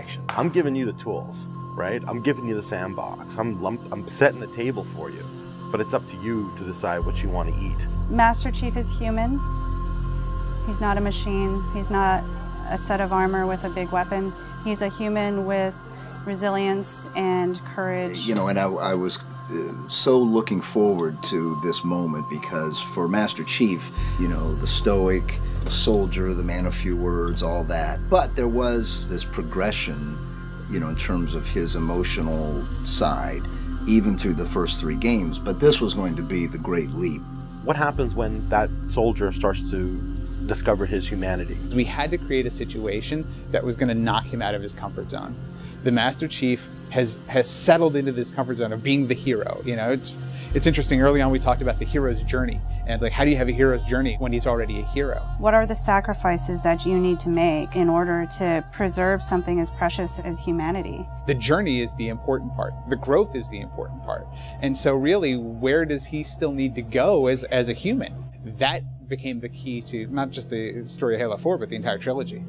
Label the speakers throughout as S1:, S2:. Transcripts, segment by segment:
S1: action.
S2: I'm giving you the tools, right? I'm giving you the sandbox. I'm setting the table for you, but it's up to you to decide what you want to eat.
S3: Master Chief is human. He's not a machine. He's not a set of armor with a big weapon. He's a human with resilience and courage.
S4: You know, and I was so looking forward to this moment because for Master Chief, you know, the stoic soldier, the man of few words, all that. But there was this progression, you know, in terms of his emotional side, even through the first 3 games. But this was going to be the great leap.
S2: What happens when that soldier starts to discover his humanity?
S5: We had to create a situation that was going to knock him out of his comfort zone. The Master Chief has settled into this comfort zone of being the hero. You know, it's interesting. Early on, we talked about the hero's journey, and like, how do you have a hero's journey when he's already a hero?
S3: What are the sacrifices that you need to make in order to preserve something as precious as humanity?
S5: The journey is the important part. The growth is the important part. And so really, where does he still need to go as a human? That became the key to not just the story of Halo 4, but the entire trilogy.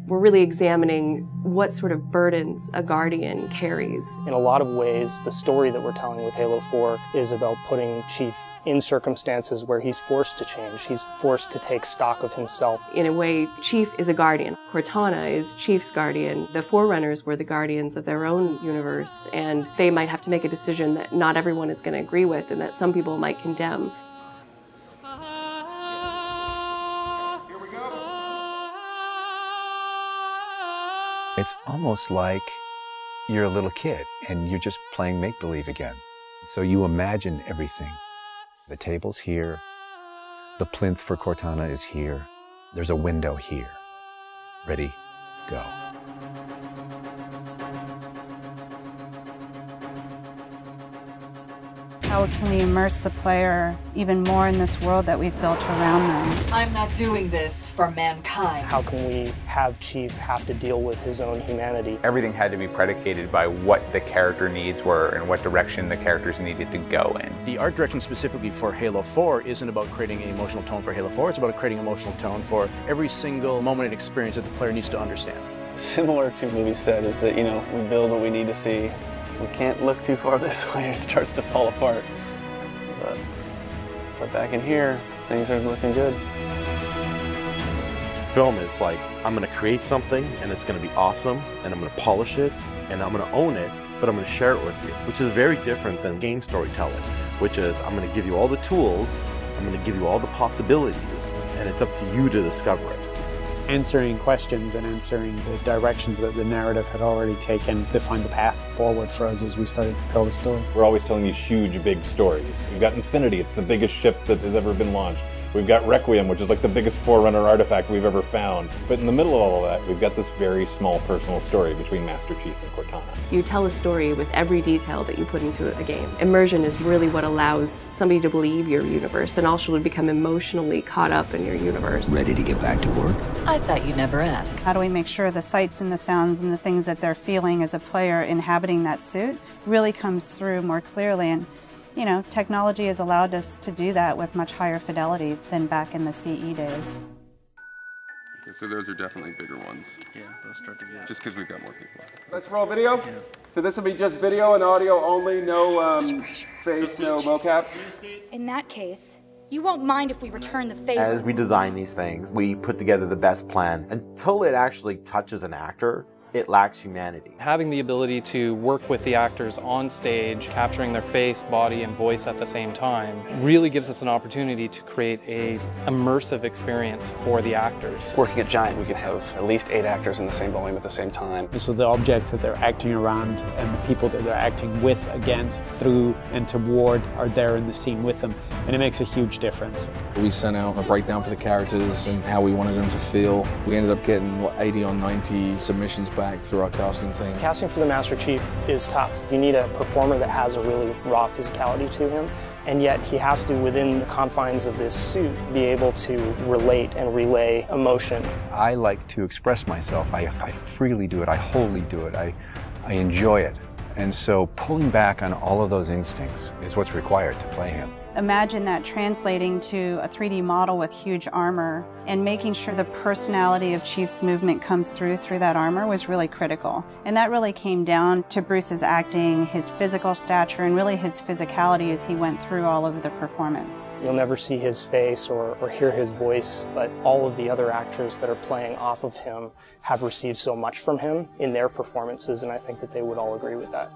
S6: We're really examining what sort of burdens a Guardian carries.
S1: In a lot of ways, the story that we're telling with Halo 4 is about putting Chief in circumstances where he's forced to change. He's forced to take stock of himself.
S6: In a way, Chief is a Guardian. Cortana is Chief's Guardian. The Forerunners were the Guardians of their own universe, and they might have to make a decision that not everyone is going to agree with and that some people might condemn.
S7: It's almost like you're a little kid and you're just playing make-believe again. So you imagine everything. The table's here. The plinth for Cortana is here. There's a window here. Ready, go.
S3: How can we immerse the player even more in this world that we've built around them?
S8: I'm not doing this for mankind.
S1: How can we have Chief have to deal with his own humanity?
S9: Everything had to be predicated by what the character needs were and what direction the characters needed to go in.
S10: The art direction specifically for Halo 4 isn't about creating an emotional tone for Halo 4, it's about creating an emotional tone for every single moment and experience that the player needs to understand.
S11: Similar to what movie said is that, you know, we build what we need to see. We can't look too far this way or it starts to fall apart. But back in here, things are looking good.
S2: Film is like, I'm going to create something and it's going to be awesome and I'm going to polish it and I'm going to own it, but I'm going to share it with you, which is very different than game storytelling, which is I'm going to give you all the tools, I'm going to give you all the possibilities, and it's up to you to discover it.
S12: Answering questions and answering the directions that the narrative had already taken defined the path forward for us as we started to tell the story.
S13: We're always telling these huge, big stories. We've got Infinity, it's the biggest ship that has ever been launched. We've got Requiem, which is like the biggest Forerunner artifact we've ever found. But in the middle of all of that, we've got this very small personal story between Master Chief and Cortana.
S6: You tell a story with every detail that you put into a game. Immersion is really what allows somebody to believe your universe and also to become emotionally caught up in your universe.
S4: Ready to get back to work?
S8: I thought you'd never ask.
S3: How do we make sure the sights and the sounds and the things that they're feeling as a player inhabiting that suit really comes through more clearly? And you know, technology has allowed us to do that with much higher fidelity than back in the CE days.
S14: Okay, so those are definitely bigger ones.
S11: Yeah, those start to get.
S14: Just because we've got more people.
S15: Let's roll video. Yeah. So this will be just video and audio only, no face, no mocap.
S16: In that case, you won't mind if we return the favor.
S2: As we design these things, we put together the best plan. Until it actually touches an actor, it lacks humanity.
S17: Having the ability to work with the actors on stage, capturing their face, body, and voice at the same time, really gives us an opportunity to create an immersive experience for the actors.
S11: Working at Giant, we could have at least 8 actors in the same volume at the same time.
S12: So the objects that they're acting around and the people that they're acting with, against, through, and toward are there in the scene with them, and it makes a huge difference.
S18: We sent out a breakdown for the characters and how we wanted them to feel. We ended up getting 80 or 90 submissions back through our casting team.
S1: Casting for the Master Chief is tough. You need a performer that has a really raw physicality to him, and yet he has to, within the confines of this suit, be able to relate and relay emotion.
S7: I like to express myself. I freely do it. I wholly do it. I enjoy it. And so pulling back on all of those instincts is what's required to play him.
S3: Imagine that translating to a 3D model with huge armor, and making sure the personality of Chief's movement comes through that armor was really critical. And that really came down to Bruce's acting, his physical stature, and really his physicality as he went through all of the performance.
S1: You'll never see his face or hear his voice, but all of the other actors that are playing off of him have received so much from him in their performances, and I think that they would all agree with that.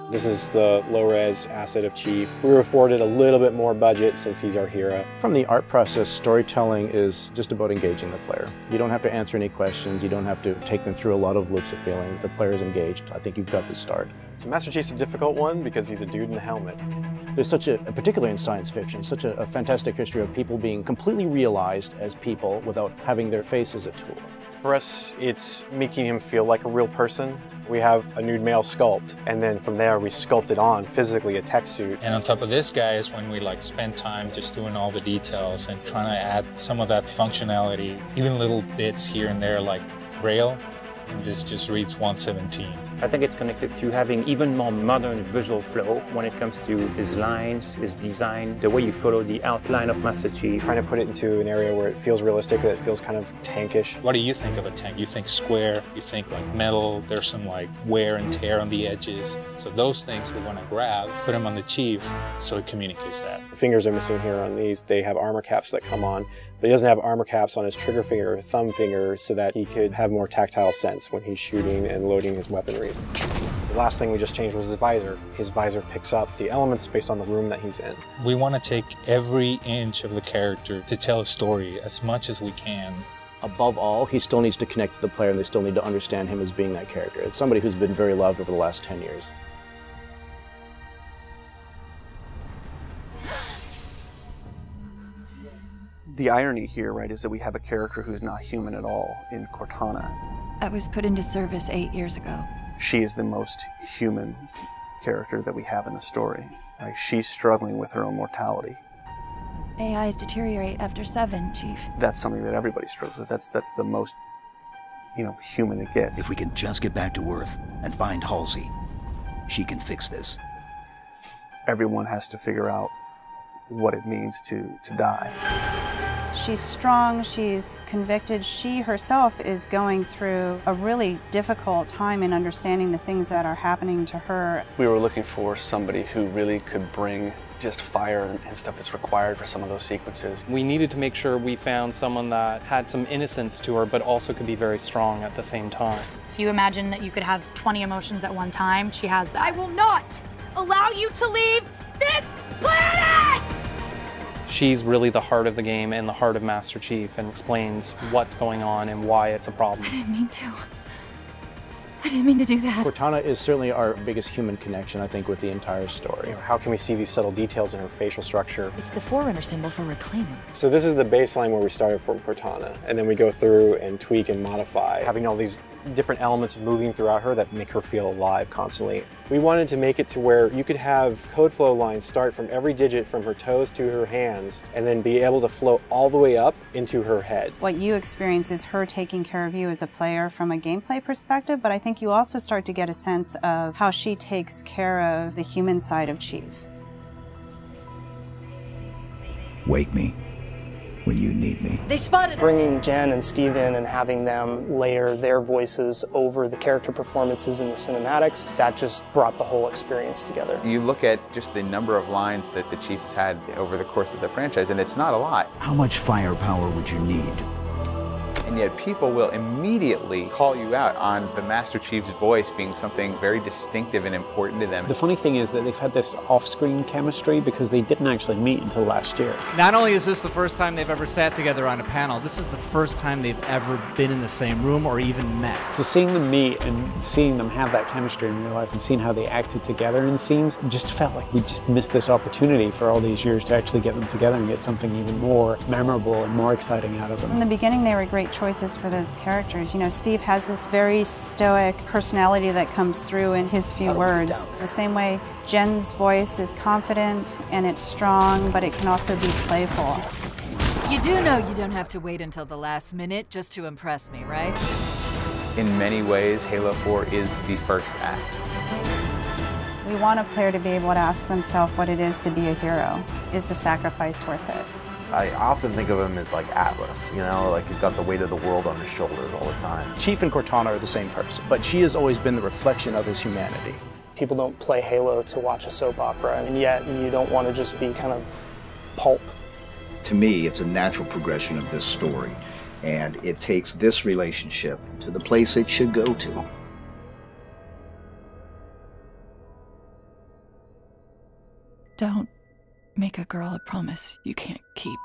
S19: This is the low-res asset of Chief. We were afforded a little bit more budget since he's our hero.
S10: From the art process, storytelling is just about engaging the player. You don't have to answer any questions. You don't have to take them through a lot of loops of feeling. The player is engaged. I think you've got the start.
S19: So Master Chief's a difficult one because he's a dude in a helmet.
S10: There's such a, particularly in science fiction, such a fantastic history of people being completely realized as people without having their face as a tool.
S19: For us, it's making him feel like a real person. We have a nude male sculpt, and then from there we sculpt it on physically, a tech suit.
S20: And on top of this guy is when we spend time just doing all the details and trying to add some of that functionality, even little bits here and there like Braille, and this just reads 117.
S21: I think it's connected to having even more modern visual flow when it comes to his lines, his design, the way you follow the outline of Master Chief.
S19: Trying to put it into an area where it feels realistic, that it feels kind of tankish.
S20: What do you think of a tank? You think square, you think metal, there's some wear and tear on the edges. So those things we want to grab, put them on the Chief so it communicates that.
S19: The fingers are missing here on these. They have armor caps that come on, but he doesn't have armor caps on his trigger finger or thumb finger so that he could have more tactile sense when he's shooting and loading his weaponry. The last thing we just changed was his visor. His visor picks up the elements based on the room that he's in.
S20: We want to take every inch of the character to tell a story as much as we can.
S10: Above all, he still needs to connect to the player, and they still need to understand him as being that character. It's somebody who's been very loved over the last 10 years.
S11: The irony here, right, is that we have a character who's not human at all in Cortana.
S22: I was put into service 8 years ago.
S11: She is the most human character that we have in the story. Right? She's struggling with her own mortality.
S22: AIs deteriorate after 7, Chief.
S11: That's something that everybody struggles with. That's the most, human it gets.
S23: If we can just get back to Earth and find Halsey, she can fix this.
S11: Everyone has to figure out what it means to die.
S3: She's strong, she's convicted. She herself is going through a really difficult time in understanding the things that are happening to her.
S11: We were looking for somebody who really could bring just fire and stuff that's required for some of those sequences.
S17: We needed to make sure we found someone that had some innocence to her, but also could be very strong at the same time.
S16: If you imagine that you could have 20 emotions at one time, she has that. I will not allow you to leave this planet!
S17: She's really the heart of the game and the heart of Master Chief, and explains what's going on and why it's a problem.
S22: I didn't mean to. I didn't mean to do that.
S10: Cortana is certainly our biggest human connection, I think, with the entire story.
S19: How can we see these subtle details in her facial structure?
S22: It's the Forerunner symbol for Reclaimer.
S19: So this is the baseline where we started from Cortana, and then we go through and tweak and modify, having all these different elements moving throughout her that make her feel alive constantly. We wanted to make it to where you could have code flow lines start from every digit from her toes to her hands, and then be able to flow all the way up into her head.
S3: What you experience is her taking care of you as a player from a gameplay perspective, but I think you also start to get a sense of how she takes care of the human side of Chief.
S23: Wake me when you need me.
S22: They spotted us.
S1: Bringing Jen and Steve in and having them layer their voices over the character performances in the cinematics, that just brought the whole experience together.
S9: You look at just the number of lines that the Chief has had over the course of the franchise, and it's not a lot.
S23: How much firepower would you need?
S9: And yet people will immediately call you out on the Master Chief's voice being something very distinctive and important to them.
S12: The funny thing is that they've had this off-screen chemistry because they didn't actually meet until last year.
S24: Not only is this the first time they've ever sat together on a panel, this is the first time they've ever been in the same room or even met.
S12: So seeing them meet and seeing them have that chemistry in real life and seeing how they acted together in scenes, just felt like we just missed this opportunity for all these years to actually get them together and get something even more memorable and more exciting out of them.
S3: From the beginning, they were great choices for those characters. You know, Steve has this very stoic personality that comes through in his few words. The same way Jen's voice is confident and it's strong, but it can also be playful.
S8: You do know you don't have to wait until the last minute just to impress me, right?
S9: In many ways, Halo 4 is the first act.
S3: We want a player to be able to ask themselves what it is to be a hero. Is the sacrifice worth it?
S2: I often think of him as like Atlas, you know, like he's got the weight of the world on his shoulders all the time.
S10: Chief and Cortana are the same person, but she has always been the reflection of his humanity.
S1: People don't play Halo to watch a soap opera, and yet you don't want to just be kind of pulp.
S23: To me, it's a natural progression of this story, and it takes this relationship to the place it should go to.
S22: Don't make a girl a promise you can't keep.